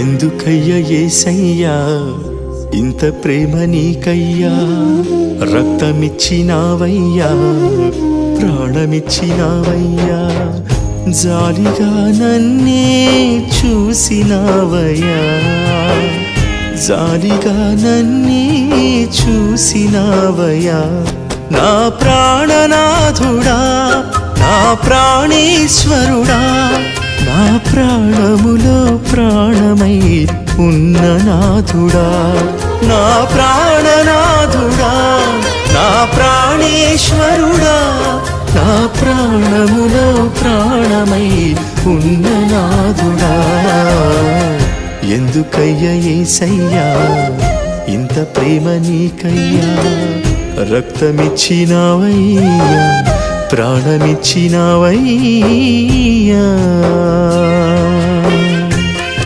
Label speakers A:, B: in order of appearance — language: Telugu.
A: ఎందుకయ్యా యేసయ్యా ఇంత ప్రేమ నీకయ్యా? రక్తమిచ్చినావయ్యా, ప్రాణమిచ్చినావయ్యా, జాలిగా నన్నే చూసినావయ్యా, జాలిగా నన్నే చూసినావయ్యా. నా ప్రాణనాథుడా, నా ప్రాణేశ్వరుడా, నా ప్రాణములో ప్రాణమై ఉన్న నాథుడా, నా ప్రాణనాథుడా, నా ప్రాణేశ్వరుడా, నా ప్రాణములో ప్రాణమై ఉన్న నాథుడా. ఎందుకయ్యా యేసయ్యా ఇంత ప్రేమ నీకయ్యా? రక్తమిచ్చినావయ్యా, ప్రాణమిచ్చినావయ్యా.